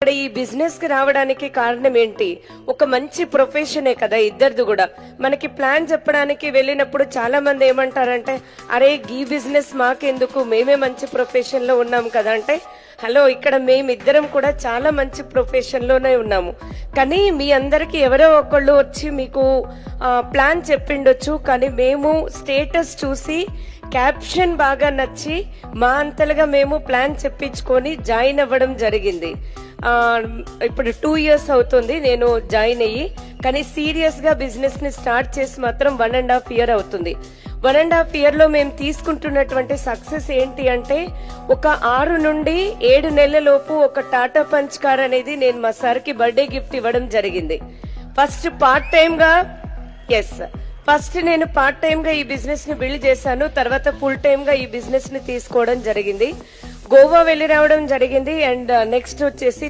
ఇక్కడ ఈ బిజినెస్ కి రావడానికి కారణం ఏంటి? ఒక మంచి ప్రొఫెషనే కదా ఇద్దరిది కూడా. మనకి ప్లాన్ చెప్పడానికి వెళ్ళినప్పుడు చాలా మంది ఏమంటారంటే, అరే ఈ బిజినెస్ మాకెందుకు, మేమే మంచి ప్రొఫెషన్ లో ఉన్నాం కదా అంటే, హలో, ఇక్కడ మేమిద్దరం కూడా చాలా మంచి ప్రొఫెషన్ లోనే ఉన్నాము. కానీ మీ అందరికి ఎవరో ఒకళ్ళు వచ్చి మీకు ప్లాన్ చెప్పిండొచ్చు, కానీ మేము స్టేటస్ చూసి క్యాప్షన్ బాగా నచ్చి మా అంతలుగా మేము ప్లాన్ చెప్పించుకొని జాయిన్ అవ్వడం జరిగింది. ఇప్పుడు 2 years అవుతుంది నేను జాయిన్ అయ్యి, కానీ సీరియస్ గా బిజినెస్ ని స్టార్ట్ చేసి మాత్రం 1.5 year అవుతుంది. 1.5 year లో మేము తీసుకుంటున్నటువంటి సక్సెస్ ఏంటి అంటే, ఒక 6 నుండి 7 నెలల లోపు ఒక టాటా పంచ్ కార్ అనేది నేను మా సార్ కి బర్త్డే గిఫ్ట్ ఇవ్వడం జరిగింది. ఫస్ట్ నేను పార్ట్ టైం గా ఈ బిజినెస్ ని బిల్డ్ చేశాను. తర్వాత ఫుల్ టైం గా ఈ బిజినెస్ ని తీసుకోవడం జరిగింది. గోవా వెళ్లి రావడం జరిగింది. అండ్ నెక్స్ట్ వచ్చేసి